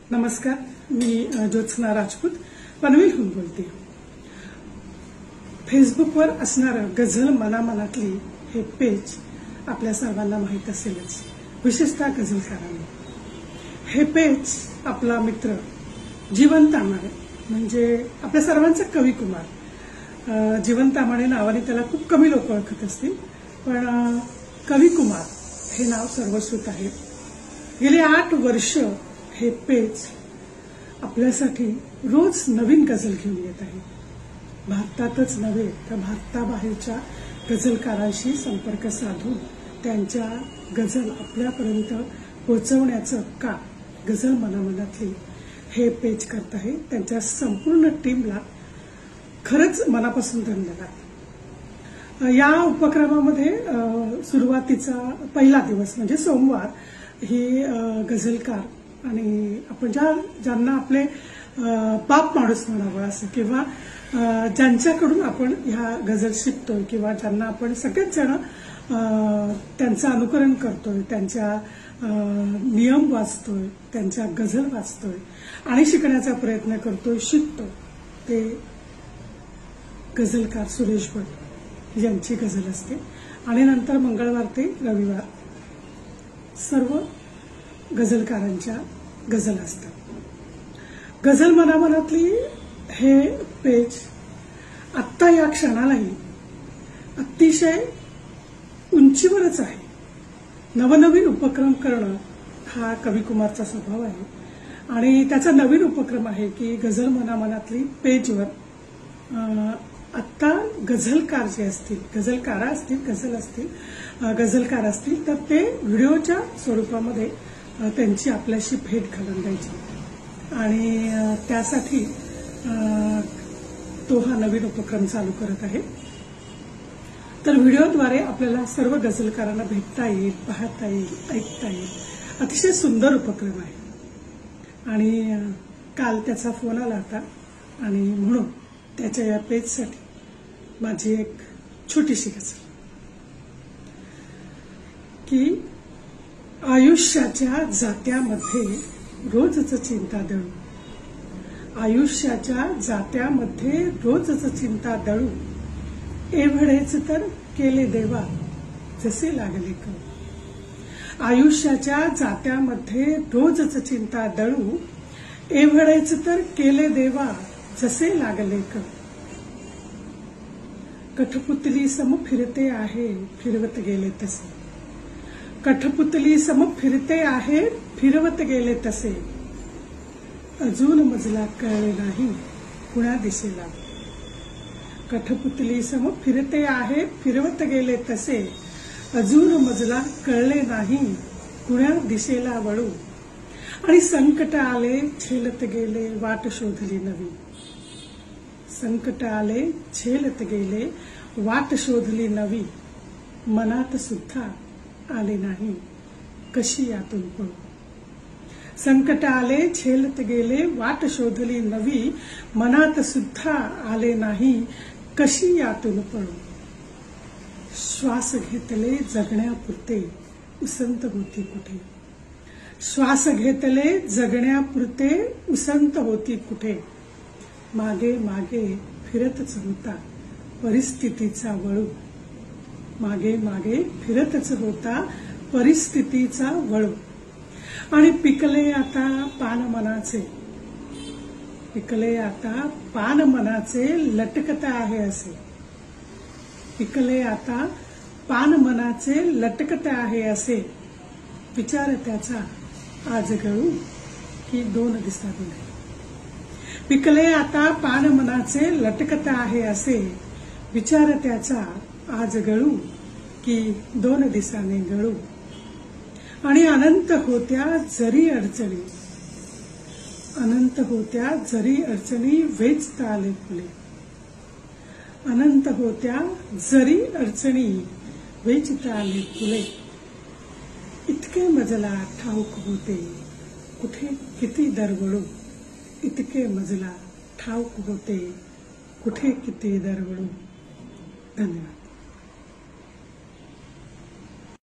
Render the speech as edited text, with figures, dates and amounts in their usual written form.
नमस्कार, मी ज्योत्सना राजपूत पनवेलहून बोलते। फेसबुकवर असणारं गझल मनामनातली हे पेज आपल्या सर्वांना माहीत असेलच, विशेषतः गझलकारांना। हे पेज आपला मित्र जीवन तामाणे म्हणजे आपल्या सर्वांचा कवी कुमार जीवन तामाणे नावाने त्याला खूप कमी लोक ओळखत असतील, पण कवी कुमार हे नाव सर्वश्रुत आहे। गेली 8 वर्ष हे पेज आपल्यासाठी रोज नवीन गझल घेऊन येत आहे। भारतातच नव्हे तर भारताबाहेरच्या गझलकारांशी संपर्क साधून त्यांच्या गझल आपल्यापर्यंत पोहोचवण्याचं काम गझल मनामनातली हे पेज करत आहे। त्यांच्या संपूर्ण टीमला खरंच मनापासून धन्यवाद। या उपक्रमामध्ये सुरुवातीचा पहिला दिवस म्हणजे सोमवार ही गझलकार आणि आपण ज्यांना आपले बाप माणूस म्हणावं असं किंवा ज्यांच्याकडून आपण ह्या गझल शिकतोय किंवा ज्यांना आपण सगळेच जण त्यांचं अनुकरण करतोय, त्यांच्या नियम वाचतोय, त्यांच्या गझल वाचतोय आणि शिकण्याचा प्रयत्न करतोय, शिकतो, ते गझलकार सुरेश भट यांची गझल असते। आणि नंतर मंगळवार ते रविवार सर्व गझलकारांच्या गझल असतात। गझल मनामनातली हे पेज आत्ता या क्षणालाही अतिशय उंचीवरच आहे। नवनवीन उपक्रम करणं हा कवी कुमारचा स्वभाव आहे आणि त्याचा नवीन उपक्रम आहे की गझल मनामनातली पेजवर आत्ता गझलकार जे असतील, गझलकार असतील तर ते व्हिडिओच्या स्वरूपामध्ये त्यांची आपल्याशी भेट घालून द्यायची आणि त्यासाठी तो हा नवीन उपक्रम चालू करत आहे। तर व्हिडिओद्वारे आपल्याला सर्व गझलकारांना भेटता येईल, पाहता येईल, ऐकता येईल। अतिशय सुंदर उपक्रम आहे आणि काल त्याचा फोन आला होता आणि म्हणून त्याच्या या पेजसाठी माझी एक छोटीशी गझल की आयुष्याच्या जात्यामध्ये रोजच चिंता दळू, आयुष्याच्या जात्यामध्ये रोजच चिंता दळू, एवढेच तर केले देवा जसे लागले कळू। आयुष्याच्या जात्यामध्ये रोजच चिंता दळू, एवढेच तर केले देवा जसे लागले कळू। कठपुतली सम फिरते आहे फिरवत गेले तसे, कठपुतली सम फिरते आहे फिरवत गेले तसे, अजून मजला कळले नाही कुण्या दिशेला। कठपुतली सम फिरते आहे फिरवत गेले तसे, अजून मजला कळले नाही कुण्या दिशेला वळू। आणि संकट आले झेलत गेले वाट शोधली नवी, संकट आले झेलत गेले वाट शोधली नवी, मनात सुद्धा आले नाही कशी यातून पळू। संकट आले झेलत गेले वाट शोधली नवी, मनात सुद्धा आले नाही कशी यातून पळू। श्वास घेतले जगण्यापुरते उसंत होती कुठे, श्वास घेतले जगण्यापुरते उसंत होती कुठे, मागे मागे फिरतच होता परिस्थितीचा वळू, मागे मागे फिरतच होता परिस्थितीचा वळू। आणि पिकले आता पान मनाचे, पिकले आता पान मनाचे लटकत आहे असे, पिकले आता पान मनाचे लटकत आहे असे, विचार त्याचा आज गळू की 2 दिवसांनी। पिकले आता पान मनाचे लटकत आहे असे, विचार त्याचा आज गळू की 2 दिवसांनी गळू। आणि अनंत होत्या जरी अडचणी, अनंत होत्या जरी अडचणी वेचता आले फुले, अनंत होत्या जरी अडचणी वेचता आले फुले, इतके मजला ठाऊक होते कुठे किती दरवळू, इतके मजला ठाऊक होते कुठे किती दरवळू। धन्यवाद।